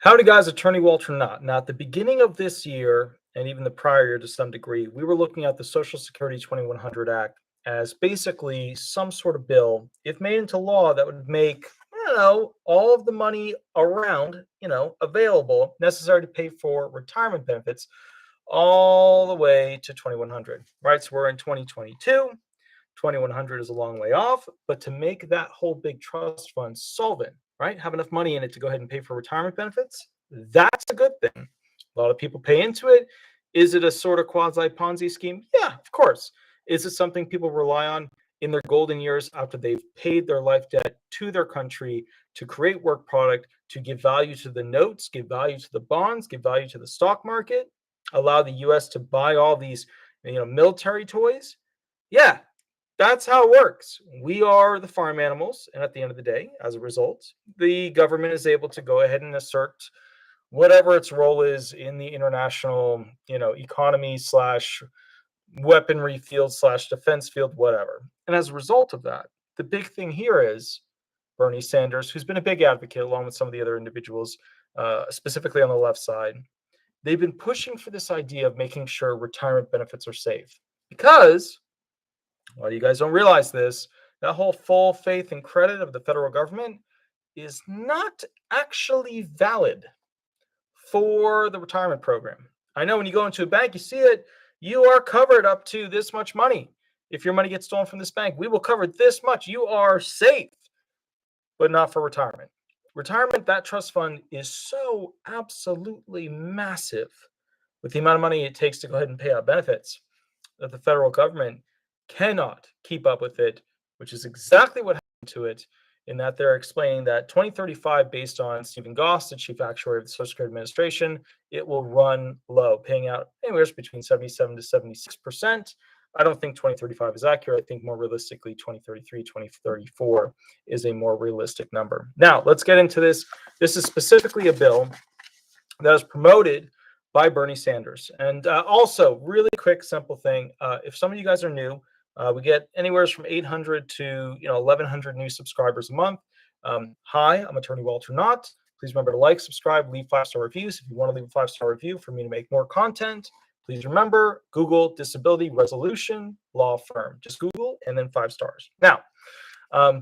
Howdy, guys. Attorney Walter Hnot. Now, at the beginning of this year, and even the prior year to some degree, we were looking at the Social Security 2100 Act as basically some sort of bill, if made into law, that would make, all of the money around, available, necessary to pay for retirement benefits all the way to 2100, right? So we're in 2022. 2100 is a long way off, but to make that whole big trust fund solvent, right? Have enough money in it to go ahead and pay for retirement benefits. That's a good thing. A lot of people pay into it. Is it a sort of quasi Ponzi scheme? Yeah, of course. Is it something people rely on in their golden years after they've paid their life debt to their country to create work product, to give value to the notes, give value to the bonds, give value to the stock market, allow the US to buy all these, military toys? Yeah, that's how it works. We are the farm animals, and at the end of the day, as a result, the government is able to go ahead and assert whatever its role is in the international, economy slash weaponry field slash defense field, whatever. And as a result of that, the big thing here is Bernie Sanders, who's been a big advocate along with some of the other individuals, specifically on the left side. They've been pushing for this idea of making sure retirement benefits are safe because, well, you guys don't realize this, that whole full faith and credit of the federal government is not actually valid for the retirement program. I know when you go into a bank, you see it, you are covered up to this much money. If your money gets stolen from this bank, we will cover this much. You are safe, but not for retirement. Retirement, that trust fund is so absolutely massive with the amount of money it takes to go ahead and pay out benefits that the federal government cannot keep up with it, which is exactly what happened to it, in that they're explaining that 2035, based on Stephen Goss, the chief actuary of the Social Security Administration, it will run low, paying out anywhere between 77 to 76%. I don't think 2035 is accurate. I think more realistically, 2033, 2034 is a more realistic number. Now, let's get into this. This is specifically a bill that was promoted by Bernie Sanders. And also, really quick, simple thing. If some of you guys are new, we get anywhere from 800 to 1,100 new subscribers a month. Hi, I'm Attorney Walter Hnot. Please remember to like, subscribe, leave 5-star reviews. If you want to leave a 5-star review for me to make more content, please remember, Google disability resolution law firm. Just Google and then 5 stars. Now,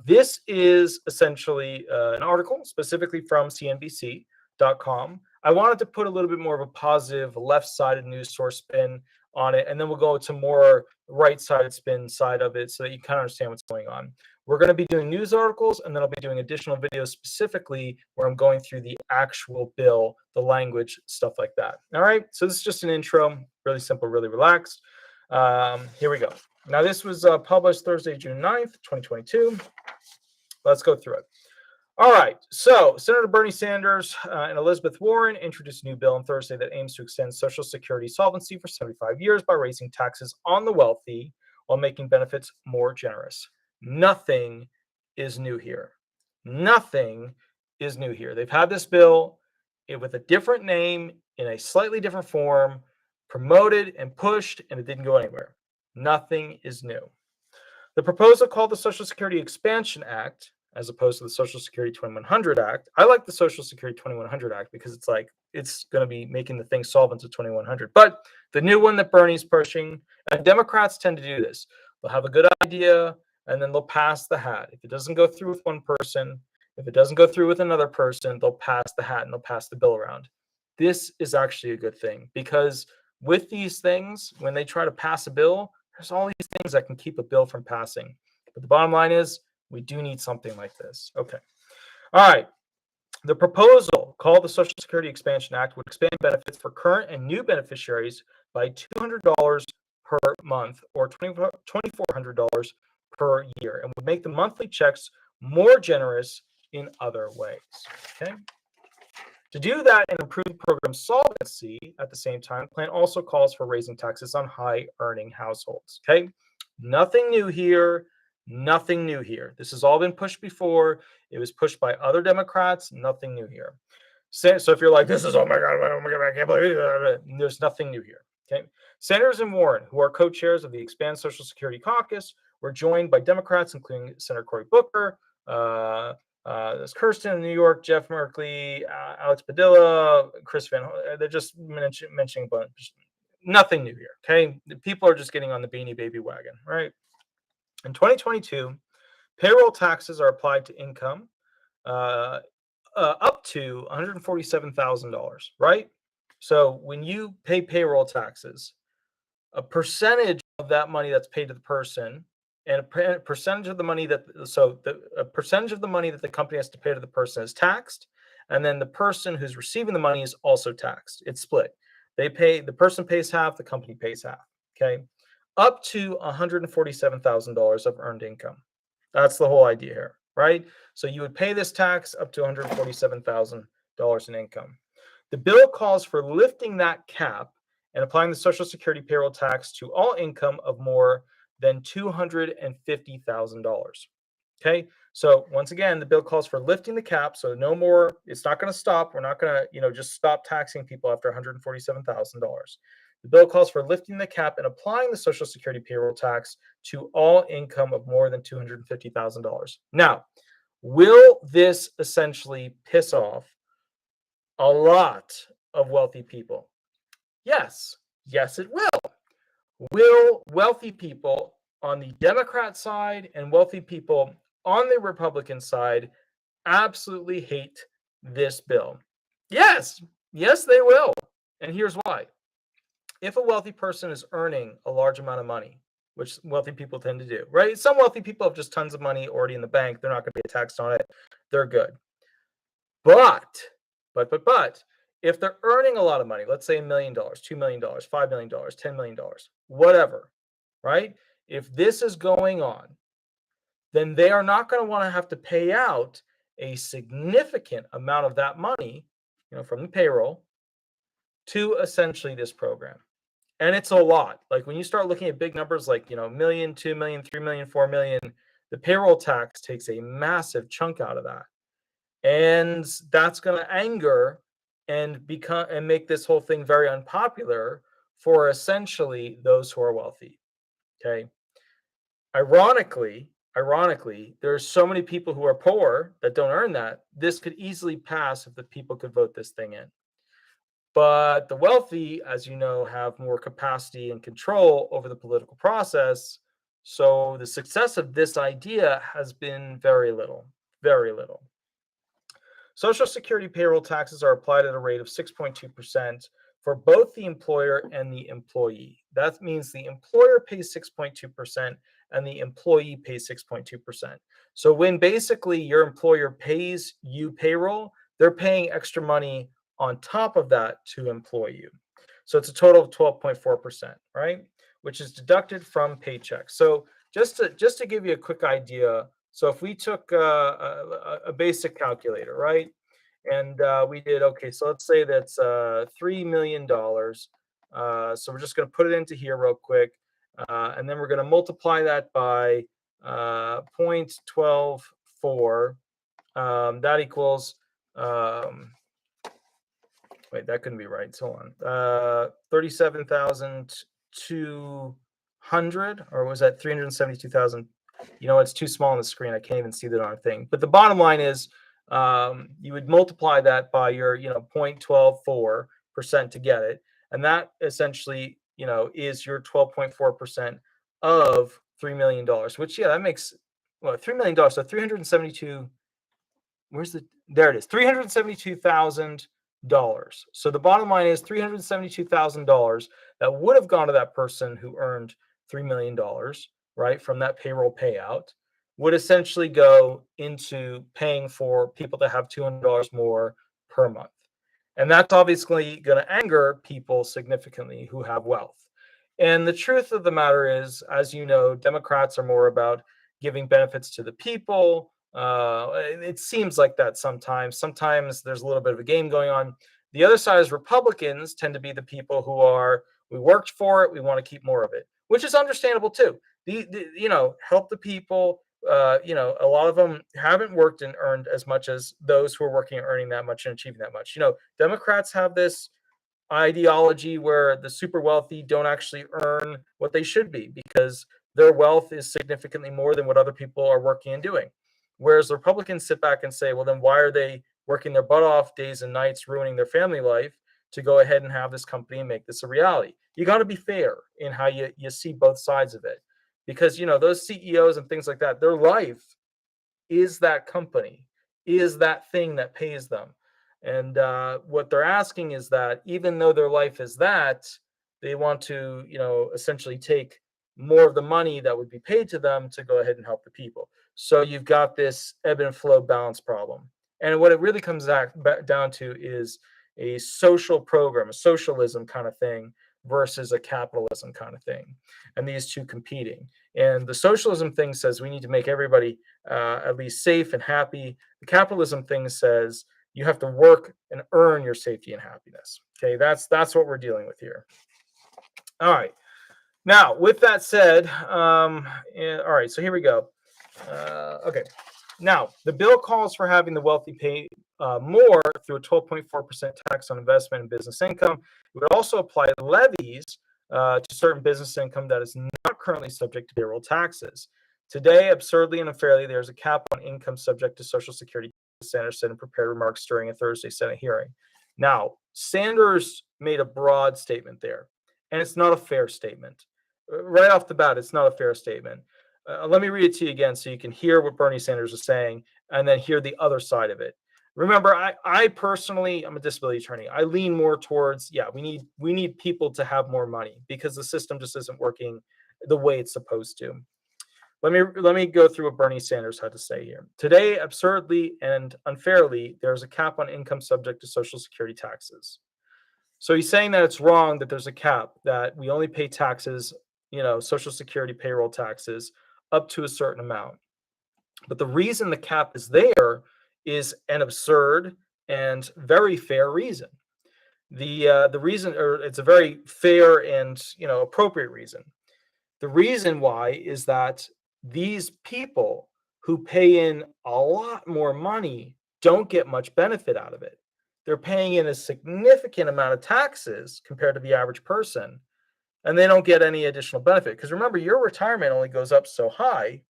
this is essentially an article specifically from CNBC.com. I wanted to put a little bit more of a positive left-sided news source spin on it, and then we'll go to more right-sided spin side of it so that you kind of understand what's going on. We're going to be doing news articles, and then I'll be doing additional videos specifically where I'm going through the actual bill, the language, stuff like that. All right, so this is just an intro, really simple, really relaxed. Here we go. Now, this was published Thursday, June 9th, 2022. Let's go through it. All right, so Senator Bernie Sanders and Elizabeth Warren introduced a new bill on Thursday that aims to extend Social Security solvency for 75 years by raising taxes on the wealthy while making benefits more generous. Nothing is new here. Nothing is new here. They've had this bill with a different name in a slightly different form, promoted and pushed, and it didn't go anywhere. Nothing is new. The proposal, called the Social Security Expansion Act, as opposed to the Social Security 2100 Act. I like the Social Security 2100 Act because it's going to be making the thing solvent to 2100. But the new one that Bernie's pushing, and Democrats tend to do this. They'll have a good idea, and then they'll pass the hat. If it doesn't go through with one person, if it doesn't go through with another person, they'll pass the hat and they'll pass the bill around. This is actually a good thing because with these things, when they try to pass a bill, there's all these things that can keep a bill from passing. But the bottom line is, we do need something like this. Okay. All right. The proposal, called the Social Security Expansion Act, would expand benefits for current and new beneficiaries by $200 per month or $2,400 per year, and would make the monthly checks more generous in other ways. Okay. To do that and improve program solvency at the same time, the plan also calls for raising taxes on high-earning households. Okay. Nothing new here. Nothing new here. This has all been pushed before. It was pushed by other Democrats. Nothing new here. So if you're like, this is, oh my God, I can't believe it. There's nothing new here. Okay. Sanders and Warren, who are co-chairs of the Expand Social Security Caucus, were joined by Democrats, including Senator Cory Booker, there's Kirsten in New York, Jeff Merkley, Alex Padilla, Chris Van. They're just mentioning a bunch. Nothing new here. Okay, the people are just getting on the Beanie Baby wagon, right? In 2022, payroll taxes are applied to income up to $147,000, right? So when you pay payroll taxes, a percentage of that money that's paid to the person, and a percentage of the money that a percentage of the money that the company has to pay to the person is taxed, and then the person who's receiving the money is also taxed. It's split. The person pays half, the company pays half. Okay, up to $147,000 of earned income. That's the whole idea here, right? So you would pay this tax up to $147,000 in income. The bill calls for lifting that cap and applying the Social Security payroll tax to all income of more than $250,000. Okay, so once again, the bill calls for lifting the cap, so no more. It's not going to stop. We're not going to, just stop taxing people after $147,000. The bill calls for lifting the cap and applying the Social Security payroll tax to all income of more than $250,000. Now, will this essentially piss off a lot of wealthy people? Yes, it will. Will wealthy people on the Democrat side and wealthy people on the Republican side absolutely hate this bill? Yes, they will. And here's why. If a wealthy person is earning a large amount of money, which wealthy people tend to do, right? Some wealthy people have just tons of money already in the bank. They're not going to be taxed on it. They're good. But, if they're earning a lot of money, let's say $1 million, $2 million, $5 million, $10 million, whatever, right? If this is going on, then they are not going to want to have to pay out a significant amount of that money, from the payroll to essentially this program. And it's a lot. Like when you start looking at big numbers like, million, 2 million, 3 million, 4 million, the payroll tax takes a massive chunk out of that. And that's going to anger and make this whole thing very unpopular for essentially those who are wealthy. Okay. Ironically, there's so many people who are poor that don't earn that. This could easily pass if the people could vote this thing in. But the wealthy, as you know, have more capacity and control over the political process. So the success of this idea has been very little, very little. Social Security payroll taxes are applied at a rate of 6.2% for both the employer and the employee. That means the employer pays 6.2% and the employee pays 6.2%. So when basically your employer pays you payroll, they're paying extra money on top of that to employ you. So it's a total of 12.4%, right? Which is deducted from paychecks. So just to give you a quick idea, so if we took a basic calculator, right? And we did, okay, so let's say that's $3 million. So we're just going to put it into here real quick. And then we're going to multiply that by 0.124. That equals, wait, that couldn't be right. So hold on. 37,200, or was that 372,000? It's too small on the screen. I can't even see the darn thing. But the bottom line is, you would multiply that by your, 0.124% to get it. And that essentially, is your 12.4% of $3 million, which, that makes, $3 million. So 372, there it is, $372,000. So the bottom line is $372,000 that would have gone to that person who earned $3 million, right, from that payroll payout, would essentially go into paying for people that have $200 more per month. And that's obviously going to anger people significantly who have wealth. And the truth of the matter is, as you know, Democrats are more about giving benefits to the people. It seems like that sometimes. Sometimes there's a little bit of a game going on. The other side is Republicans tend to be the people who are, we worked for it, we want to keep more of it, which is understandable too. Help the people. A lot of them haven't worked and earned as much as those who are working and earning that much and achieving that much. Democrats have this ideology where the super wealthy don't actually earn what they should be because their wealth is significantly more than what other people are working and doing. Whereas the Republicans sit back and say, well, then why are they working their butt off days and nights, ruining their family life to go ahead and have this company and make this a reality? You got to be fair in how you see both sides of it, because those CEOs and things like that, their life is that company, is that thing that pays them. And what they're asking is that even though their life is that, they want to, essentially take more of the money that would be paid to them to go ahead and help the people. So you've got this ebb and flow balance problem. And what it really comes back down to is a social program, a socialism kind of thing versus a capitalism kind of thing, and these two competing. And the socialism thing says we need to make everybody at least safe and happy. The capitalism thing says you have to work and earn your safety and happiness. Okay, that's what we're dealing with here. All right. Now, with that said, all right, so here we go. Okay. Now, the bill calls for having the wealthy pay more through a 12.4% tax on investment and business income. It would also apply levies to certain business income that is not currently subject to payroll taxes. Today, absurdly and unfairly, there's a cap on income subject to Social Security, Sanders said in prepared remarks during a Thursday Senate hearing. Now, Sanders made a broad statement there, and it's not a fair statement. Right off the bat, it's not a fair statement. Let me read it to you again so you can hear what Bernie Sanders is saying and then hear the other side of it. Remember, I personally, I'm a disability attorney. I lean more towards, we need people to have more money because the system just isn't working the way it's supposed to. Let me go through what Bernie Sanders had to say here. Today, absurdly and unfairly, there's a cap on income subject to Social Security taxes. So he's saying that it's wrong that there's a cap, that we only pay taxes, Social Security payroll taxes up to a certain amount. But the reason the cap is there is an absurd and very fair reason. The reason, or it's a very fair and appropriate reason. The reason why is that these people who pay in a lot more money don't get much benefit out of it. They're paying in a significant amount of taxes compared to the average person, and they don't get any additional benefit. Because remember, your retirement only goes up so high,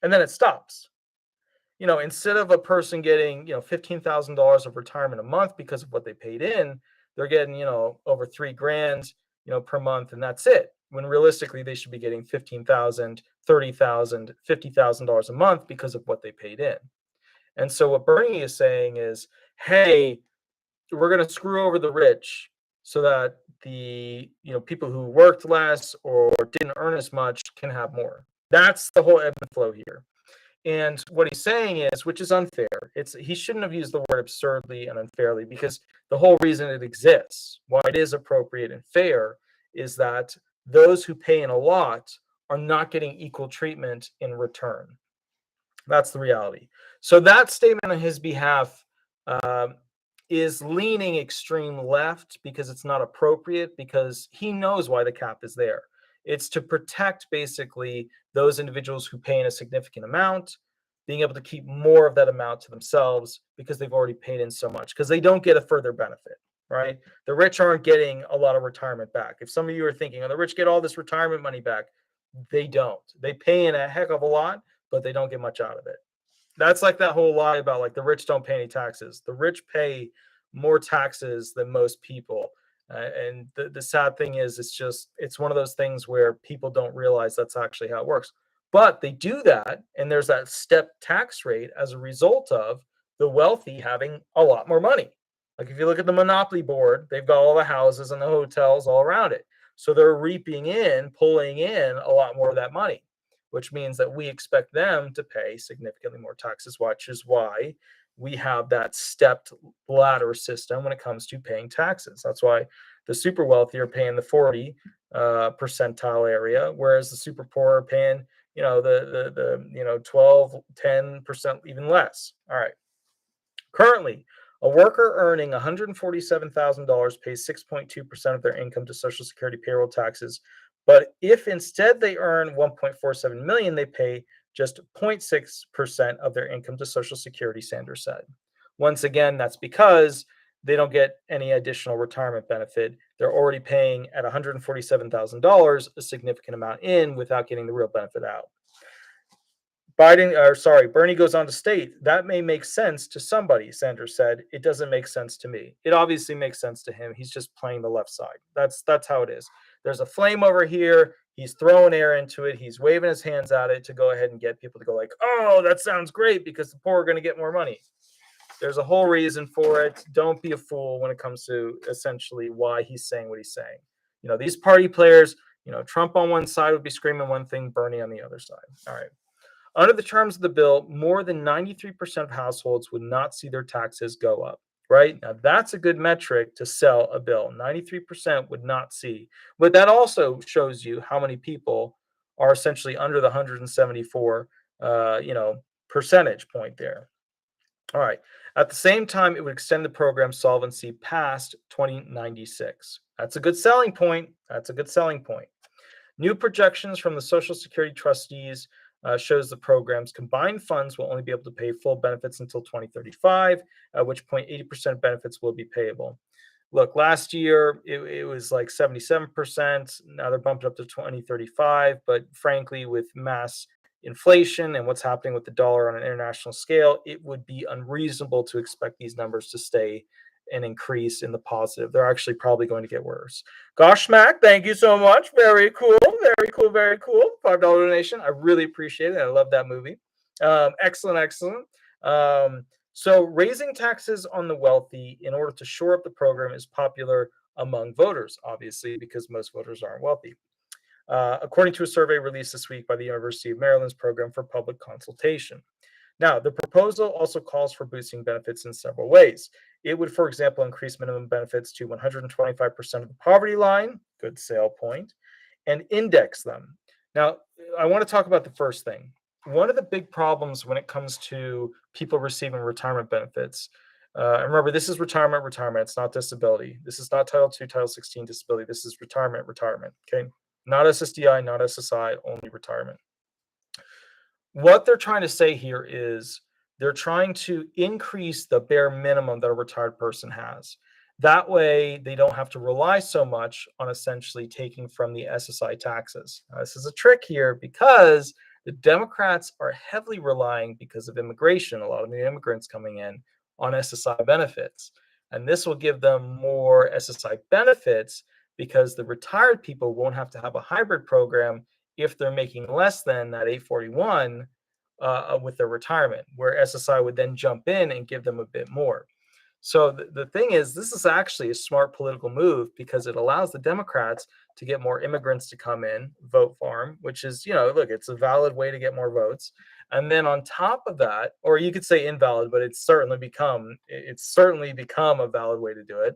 and then it stops. Instead of a person getting, $15,000 of retirement a month because of what they paid in, they're getting, over $3,000, per month, and that's it. When realistically, they should be getting $15,000, $30,000, $50,000 a month because of what they paid in. And so what Bernie is saying is, hey, we're going to screw over the rich so that the people who worked less or didn't earn as much can have more. That's the whole ebb and flow here. And what he's saying is, which is unfair, he shouldn't have used the word absurdly and unfairly, because the whole reason it exists, why it is appropriate and fair, is that those who pay in a lot are not getting equal treatment in return. That's the reality. So that statement on his behalf is leaning extreme left because it's not appropriate, because he knows why the cap is there. It's to protect basically those individuals who pay in a significant amount, being able to keep more of that amount to themselves because they've already paid in so much, because they don't get a further benefit, right? The rich aren't getting a lot of retirement back. If some of you are thinking, oh, the rich get all this retirement money back, they don't. They pay in a heck of a lot, but they don't get much out of it. That's like that whole lie about like the rich don't pay any taxes. The rich pay more taxes than most people. And the sad thing is, it's one of those things where people don't realize that's actually how it works. But they do that, and there's that step tax rate as a result of the wealthy having a lot more money. Like if you look at the Monopoly board, they've got all the houses and the hotels all around it. So they're pulling in a lot more of that money, which means that we expect them to pay significantly more taxes, which is why we have that stepped ladder system when it comes to paying taxes. That's why the super wealthy are paying the 40 percentile area, whereas the super poor are paying, the 12, 10%, even less. All right. Currently, a worker earning $147,000 pays 6.2% of their income to Social Security payroll taxes. But if instead they earn $1.47 million, they pay just 0.6% of their income to Social Security, Sanders said. Once again, that's because they don't get any additional retirement benefit. They're already paying at $147,000 a significant amount in without getting the real benefit out. Bernie goes on to state, that may make sense to somebody, Sanders said. It doesn't make sense to me. It obviously makes sense to him. He's just playing the left side. That's how it is. There's a flame over here. He's throwing air into it. He's waving his hands at it to go ahead and get people to go like, oh, that sounds great because the poor are going to get more money. There's a whole reason for it. Don't be a fool when it comes to essentially why he's saying what he's saying. These party players, Trump on one side would be screaming one thing, Bernie on the other side. All right. Under the terms of the bill, more than 93% of households would not see their taxes go up, right? Now, that's a good metric to sell a bill. 93% would not see. But that also shows you how many people are essentially under the 174, percentage point there. All right. At the same time, it would extend the program solvency past 2096. That's a good selling point. New projections from the Social Security trustees shows the program's combined funds will only be able to pay full benefits until 2035, at which point 80% of benefits will be payable. Look, last year it was like 77%. Now they're bumped up to 2035. But frankly, with mass inflation and what's happening with the dollar on an international scale, it would be unreasonable to expect these numbers to stay and increase in the positive. They're actually probably going to get worse. Gosh, Mac, thank you so much. Very cool, very cool, very cool. $5 donation. I really appreciate it. I love that movie. Excellent. So raising taxes on the wealthy in order to shore up the program is popular among voters, obviously, because most voters aren't wealthy. According to a survey released this week by the University of Maryland's Program for Public Consultation. Now, the proposal also calls for boosting benefits in several ways. It would, for example, increase minimum benefits to 125% of the poverty line, good sale point, and index them. Now, I want to talk about the first thing. One of the big problems when it comes to people receiving retirement benefits, and remember, this is retirement, it's not disability. This is not Title II, Title 16 disability. This is retirement, okay? Not SSDI, not SSI, only retirement. What they're trying to say here is they're trying to increase the bare minimum that a retired person has. That way, they don't have to rely so much on essentially taking from the SSI taxes. Now, this is a trick here because the Democrats are heavily relying, because of immigration, a lot of new immigrants coming in, on SSI benefits. And this will give them more SSI benefits because the retired people won't have to have a hybrid program if they're making less than that 841 with their retirement, where SSI would then jump in and give them a bit more. So the thing is, this is actually a smart political move because it allows the Democrats to get more immigrants to come in, vote for them, which is, look, it's a valid way to get more votes. And then on top of that, or you could say invalid, but it's certainly become a valid way to do it.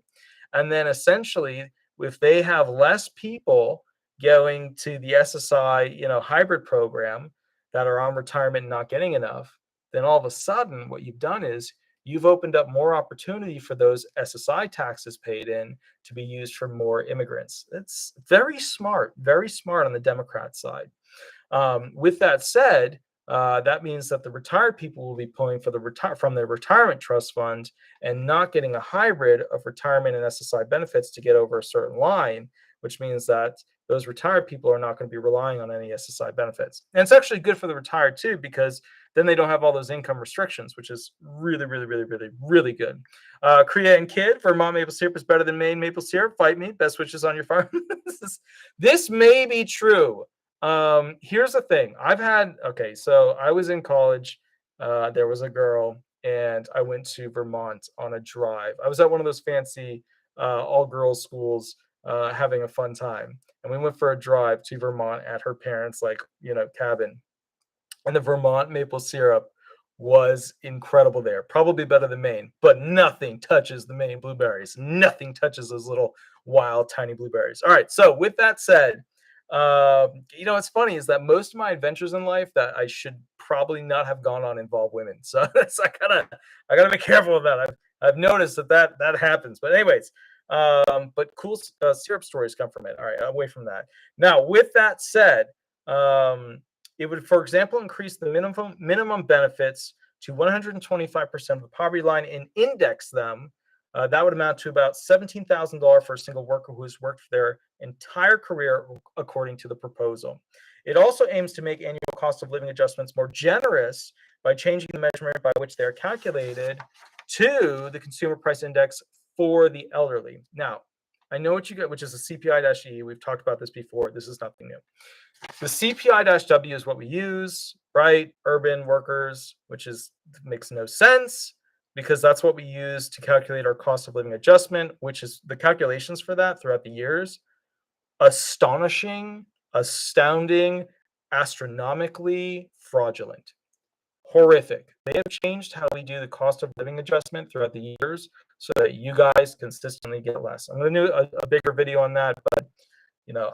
And then essentially, if they have less people going to the SSI, hybrid program that are on retirement and not getting enough, then all of a sudden what you've done is you've opened up more opportunity for those SSI taxes paid in to be used for more immigrants. It's very smart on the Democrat side. With that said, that means that the retired people will be pulling from their retirement trust fund and not getting a hybrid of retirement and SSI benefits to get over a certain line, which means that those retired people are not going to be relying on any SSI benefits. And it's actually good for the retired too, because then they don't have all those income restrictions, which is really, really, really, really, really good. Korea and Kid, Vermont maple syrup is better than Maine maple syrup. Fight me. Best wishes on your farm. This may be true. Here's the thing. So I was in college. There was a girl, and I went to Vermont on a drive. I was at one of those fancy all-girls schools, having a fun time. And we went for a drive to Vermont at her parents' cabin. And the Vermont maple syrup was incredible there. Probably better than Maine, but nothing touches the Maine blueberries. Nothing touches those little wild, tiny blueberries. All right. So with that said, what's funny is that most of my adventures in life that I should probably not have gone on involve women. So I gotta be careful of that. I've noticed that happens. But anyways, but cool syrup stories come from it. All right, away from that. Now, with that said, it would, for example, increase the minimum benefits to 125% of the poverty line and index them. That would amount to about $17,000 for a single worker who has worked for their entire career, according to the proposal. It also aims to make annual cost of living adjustments more generous by changing the measurement by which they are calculated to the consumer price index for the elderly. Now, I know what you get, which is a CPI-E. We've talked about this before. This is nothing new. The CPI-W is what we use, right? Urban workers, which makes no sense because that's what we use to calculate our cost of living adjustment, which is the calculations for that throughout the years. Astonishing, astounding, astronomically fraudulent, horrific. They have changed how we do the cost of living adjustment throughout the years so that you guys consistently get less. I'm going to do a bigger video on that, but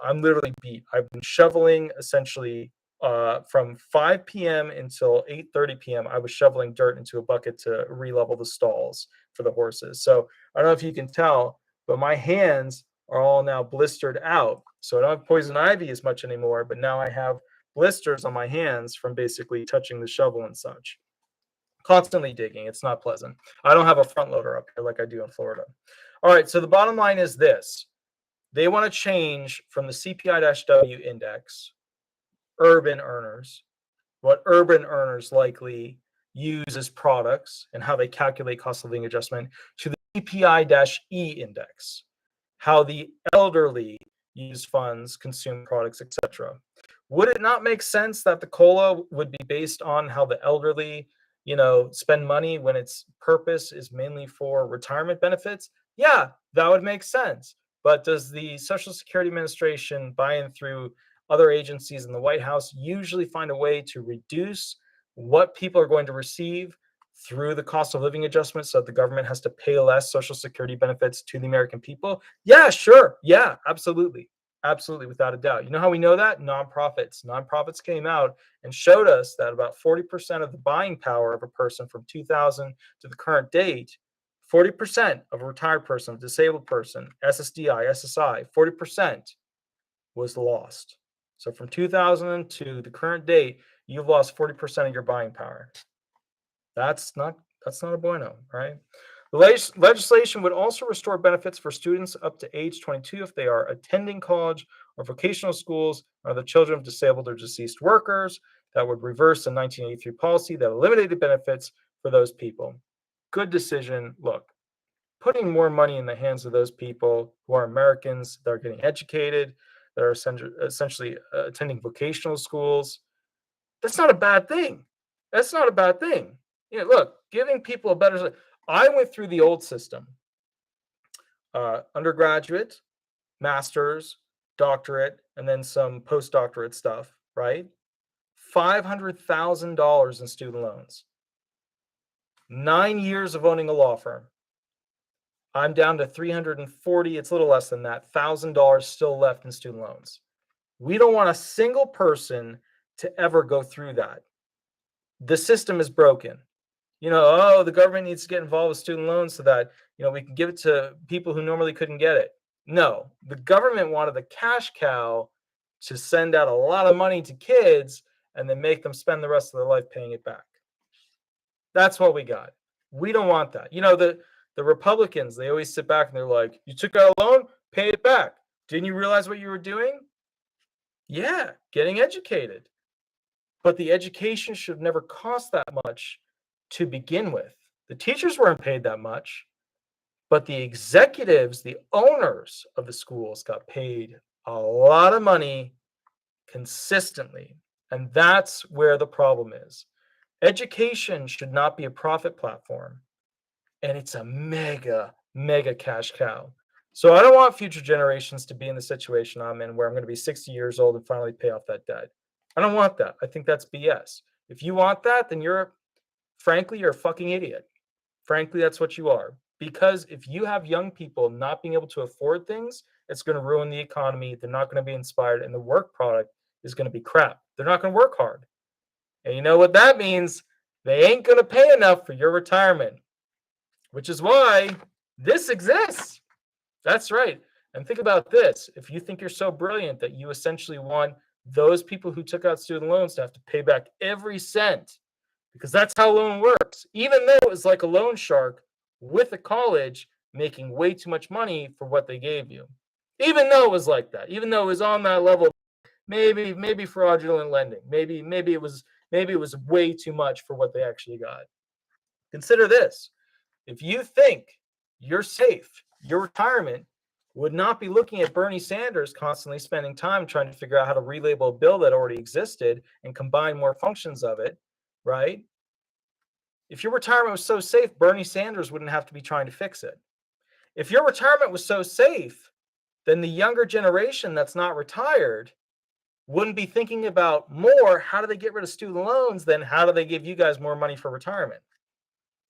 I'm literally beat. I've been shoveling essentially from 5 p.m. until 8:30 p.m. I was shoveling dirt into a bucket to re-level the stalls for the horses. So I don't know if you can tell, but my hands are all now blistered out. So I don't have poison ivy as much anymore, but now I have blisters on my hands from basically touching the shovel and such. Constantly digging. It's not pleasant. I don't have a front loader up here like I do in Florida. All right, so the bottom line is this. They want to change from the CPI-W index, urban earners, what urban earners likely use as products and how they calculate cost of living adjustment, to the CPI-E index, how the elderly use funds, consume products, etc. Would it not make sense that the COLA would be based on how the elderly, spend money when its purpose is mainly for retirement benefits? Yeah, that would make sense. But does the Social Security Administration, by and through other agencies in the White House, usually find a way to reduce what people are going to receive through the cost of living adjustment so that the government has to pay less Social Security benefits to the American people? Yeah, sure. Yeah, absolutely. Absolutely, without a doubt. You know how we know that? Nonprofits. Nonprofits came out and showed us that about 40% of the buying power of a person from 2000 to the current date, 40% of a retired person, a disabled person, SSDI, SSI, 40% was lost. So from 2000 to the current date, you've lost 40% of your buying power. That's not a bueno, right? The legislation would also restore benefits for students up to age 22 if they are attending college or vocational schools, or the children of disabled or deceased workers. That would reverse the 1983 policy that eliminated benefits for those people. Good decision. Look, putting more money in the hands of those people who are Americans, that are getting educated, that are essentially attending vocational schools, that's not a bad thing. That's not a bad thing. Look, giving people a better. I went through the old system, undergraduate, master's, doctorate, and then some postdoctorate stuff, right? $500,000 in student loans. 9 years of owning a law firm. I'm down to 340, it's a little less than that, $1,000 still left in student loans. We don't want a single person to ever go through that. The system is broken. The government needs to get involved with student loans so that, we can give it to people who normally couldn't get it. No, the government wanted the cash cow to send out a lot of money to kids and then make them spend the rest of their life paying it back. That's what we got. We don't want that. The Republicans, they always sit back and they're like, you took out a loan, pay it back. Didn't you realize what you were doing? Yeah, getting educated. But the education should never cost that much to begin with. The teachers weren't paid that much, but the executives, the owners of the schools got paid a lot of money consistently. And that's where the problem is. Education should not be a profit platform. And it's a mega, mega cash cow. So I don't want future generations to be in the situation I'm in where I'm going to be 60 years old and finally pay off that debt. I don't want that. I think that's BS. If you want that, then you're a fucking idiot. Frankly, that's what you are. Because if you have young people not being able to afford things, it's going to ruin the economy. They're not going to be inspired, and the work product is going to be crap. They're not going to work hard. And you know what that means? They ain't going to pay enough for your retirement, which is why this exists. That's right. And think about this. If you think you're so brilliant that you essentially want those people who took out student loans to have to pay back every cent, because that's how loan works, even though it was like a loan shark with a college making way too much money for what they gave you. Even though it was like that, even though it was on that level, maybe fraudulent lending. Maybe it was way too much for what they actually got. Consider this. If you think you're safe, your retirement would not be looking at Bernie Sanders constantly spending time trying to figure out how to relabel a bill that already existed and combine more functions of it, right? If your retirement was so safe, Bernie Sanders wouldn't have to be trying to fix it. If your retirement was so safe, then the younger generation that's not retired wouldn't be thinking about more how do they get rid of student loans than how do they give you guys more money for retirement,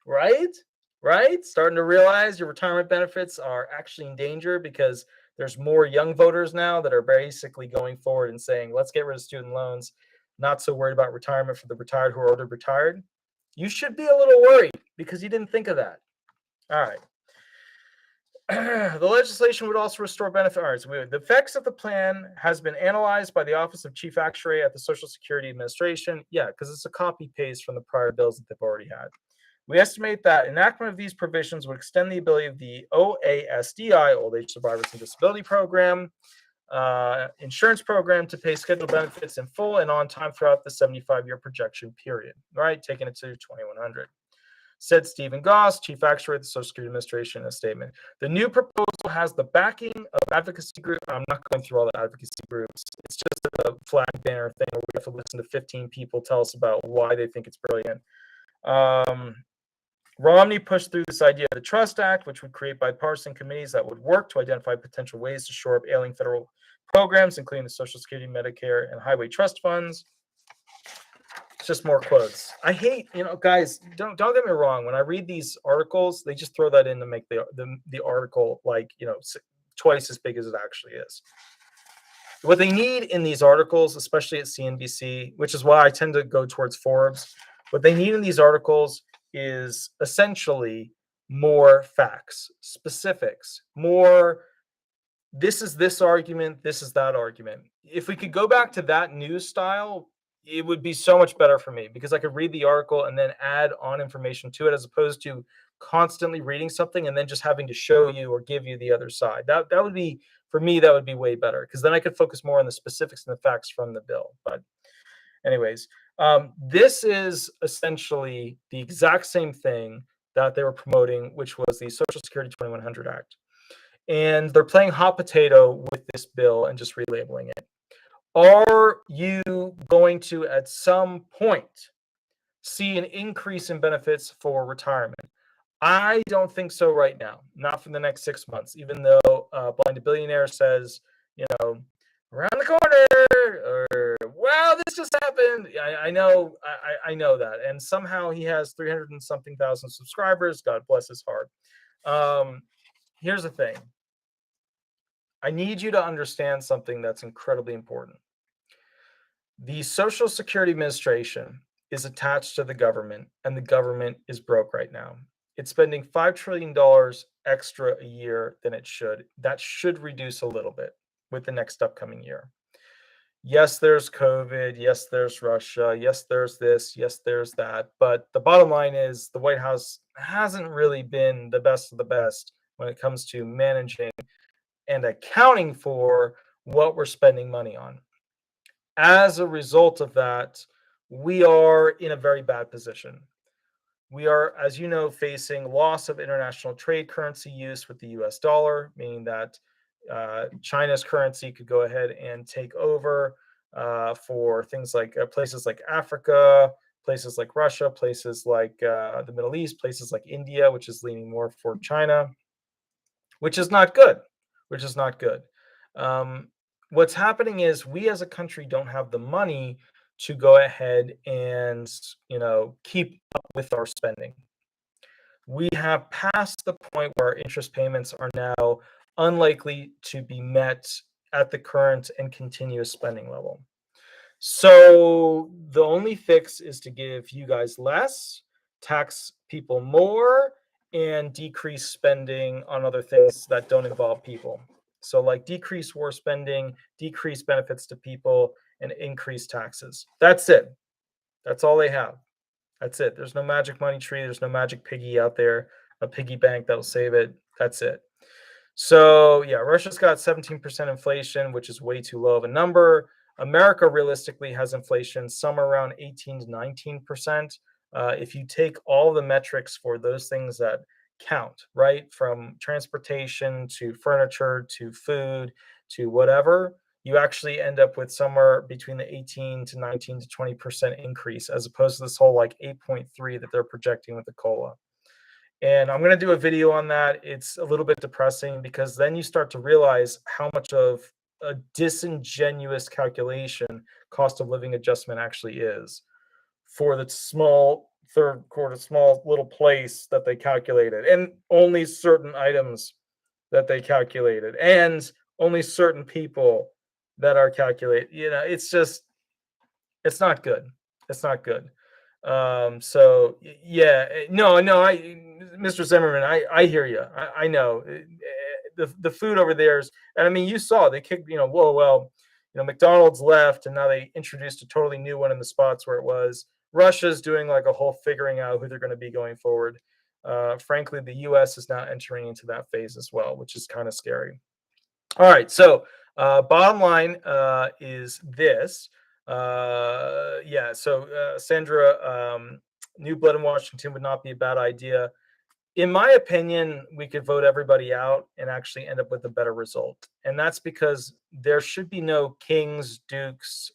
right? Right? Starting to realize your retirement benefits are actually in danger because there's more young voters now that are basically going forward and saying, let's get rid of student loans, not so worried about retirement for the retired who are already retired. You should be a little worried because you didn't think of that. All right. The legislation would also restore benefit. All right, so the effects of the plan has been analyzed by the Office of Chief Actuary at the Social Security Administration. Yeah, because it's a copy paste from the prior bills that they've already had. We estimate that enactment of these provisions would extend the ability of the OASDI, Old Age Survivors and Disability Program, insurance program to pay scheduled benefits in full and on time throughout the 75-year projection period, right? Taking it to 2100. Said Stephen Goss, Chief Actuary at the Social Security Administration, in a statement. The new proposal has the backing of advocacy groups. I'm not going through all the advocacy groups. It's just a flag banner thing where we have to listen to 15 people tell us about why they think it's brilliant. Romney pushed through this idea of the Trust Act, which would create bipartisan committees that would work to identify potential ways to shore up ailing federal programs, including the Social Security, Medicare, and highway trust funds. It's just more quotes. I hate, guys, don't get me wrong. When I read these articles, they just throw that in to make the article like, twice as big as it actually is. What they need in these articles, especially at CNBC, which is why I tend to go towards Forbes, what they need in these articles is essentially more facts, specifics, more this is this argument, this is that argument. If we could go back to that news style, it would be so much better for me because I could read the article and then add on information to it as opposed to constantly reading something and then just having to show you or give you the other side. That would be, for me, that would be way better because then I could focus more on the specifics and the facts from the bill. But anyways, this is essentially the exact same thing that they were promoting, which was the Social Security 2100 Act. And they're playing hot potato with this bill and just relabeling it. Are you going to, at some point, see an increase in benefits for retirement? I don't think so right now, not for the next 6 months, even though Blind to Billionaire says, around the corner, or, wow, this just happened. I know that. And somehow he has 300 and something thousand subscribers. God bless his heart. Here's the thing. I need you to understand something that's incredibly important. The Social Security Administration is attached to the government, and the government is broke right now. It's spending $5 trillion extra a year than it should. That should reduce a little bit with the next upcoming year. Yes, there's COVID. Yes, there's Russia. Yes, there's this. Yes, there's that. But the bottom line is the White House hasn't really been the best of the best when it comes to managing and accounting for what we're spending money on. As a result of that, we are in a very bad position. We are, as you know, facing loss of international trade currency use with the US dollar, meaning that China's currency could go ahead and take over for things like places like Africa, places like Russia, places like the Middle East, places like India, which is leaning more for China, which is not good. What's happening is we as a country don't have the money to go ahead and keep up with our spending. We have passed the point where our interest payments are now unlikely to be met at the current and continuous spending level. So the only fix is to give you guys less, tax people more, and decrease spending on other things that don't involve people. So like decrease war spending, decrease benefits to people, and increase taxes. That's it. That's all they have. That's it. There's no magic money tree. There's no magic piggy out there, a piggy bank that'll save it. That's it. So yeah, Russia's got 17% inflation, which is way too low of a number. America realistically has inflation somewhere around 18 to 19%. If you take all the metrics for those things that count, right, from transportation to furniture to food to whatever, you actually end up with somewhere between the 18 to 19 to 20% increase, as opposed to this whole like 8.3 that they're projecting with the COLA. And I'm going to do a video on that. It's a little bit depressing because then you start to realize how much of a disingenuous calculation cost of living adjustment actually is for the small third quarter, small little place that they calculated, and only certain items that they calculated, and only certain people that are calculated. It's just, it's not good. It's not good. So yeah, no, Mr. Zimmerman, I hear you. I know the food over there is, and I mean, you saw they kicked, whoa, well, McDonald's left, and now they introduced a totally new one in the spots where it was. Russia's doing like a whole figuring out who they're going to be going forward. Frankly, the U.S. is now entering into that phase as well, which is kind of scary. All right, so bottom line is this. Yeah, so Sandra, new blood in Washington would not be a bad idea. In my opinion, we could vote everybody out and actually end up with a better result. And that's because there should be no kings, dukes,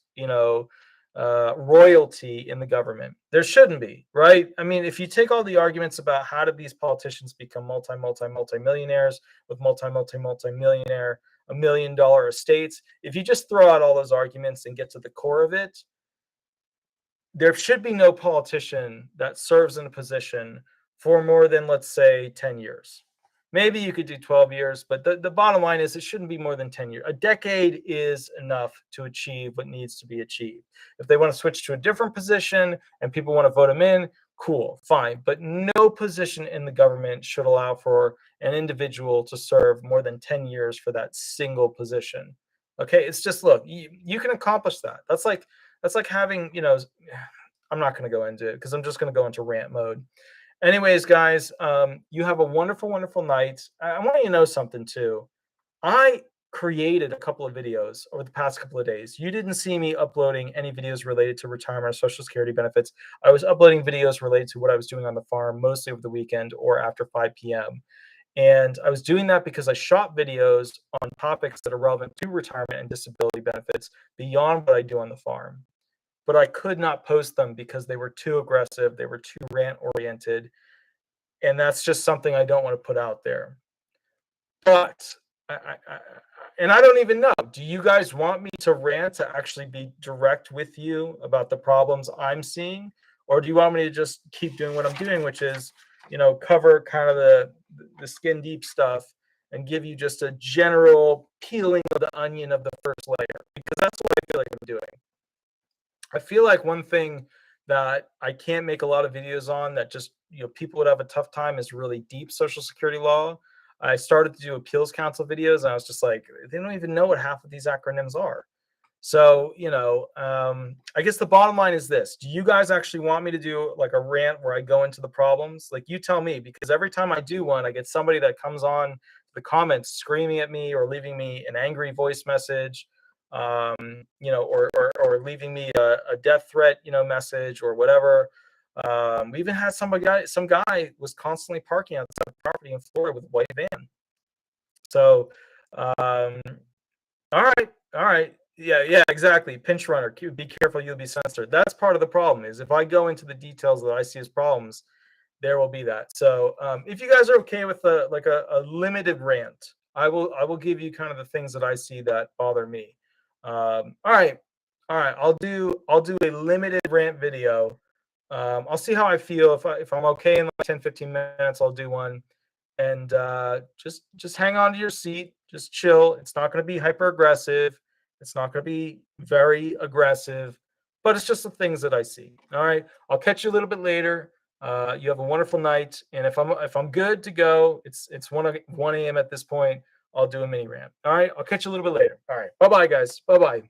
royalty in the government. There shouldn't be, right? I mean, if you take all the arguments about how did these politicians become multi-millionaires with multi-millionaire, $1 million estates, if you just throw out all those arguments and get to the core of it, there should be no politician that serves in a position for more than, let's say, 10 years. Maybe you could do 12 years, but the bottom line is it shouldn't be more than 10 years. A decade is enough to achieve what needs to be achieved. If they want to switch to a different position and people want to vote them in, cool, fine. But no position in the government should allow for an individual to serve more than 10 years for that single position. Okay, it's just, look, you can accomplish that. That's like having, I'm not going to go into it because I'm just going to go into rant mode. Anyways, guys, you have a wonderful, wonderful night. I want you to know something too. I created a couple of videos over the past couple of days. You didn't see me uploading any videos related to retirement or Social Security benefits. I was uploading videos related to what I was doing on the farm, mostly over the weekend or after 5 p.m. And I was doing that because I shot videos on topics that are relevant to retirement and disability benefits beyond what I do on the farm. But I could not post them because they were too aggressive. They were too rant oriented. And that's just something I don't want to put out there. But, and I don't even know, do you guys want me to rant, to actually be direct with you about the problems I'm seeing? Or do you want me to just keep doing what I'm doing, which is, cover kind of the skin deep stuff and give you just a general peeling of the onion of the first layer? Because that's what I feel like I'm doing. I feel like one thing that I can't make a lot of videos on that just, people would have a tough time is really deep Social Security law. I started to do appeals council videos, and I was just like, they don't even know what half of these acronyms are. So, I guess the bottom line is this. Do you guys actually want me to do like a rant where I go into the problems? Like, you tell me, because every time I do one, I get somebody that comes on the comments screaming at me or leaving me an angry voice message. Or leaving me a death threat, message or whatever. We even had some guy was constantly parking outside the property in Florida with a white van. So, all right. Yeah, exactly. Pinch runner. Be careful, you'll be censored. That's part of the problem. Is if I go into the details that I see as problems, there will be that. So, if you guys are okay with a limited rant, I will give you kind of the things that I see that bother me. All right. I'll do a limited rant video. I'll see how I feel. If I'm okay in like 10-15 minutes, I'll do one. And just hang on to your seat. Just chill. It's not going to be hyper aggressive. It's not going to be very aggressive, but it's just the things that I see. All right. I'll catch you a little bit later. You have a wonderful night. And if I'm good to go, it's 1 a.m. at this point. I'll do a mini rant. All right. I'll catch you a little bit later. All right. Bye-bye, guys. Bye-bye.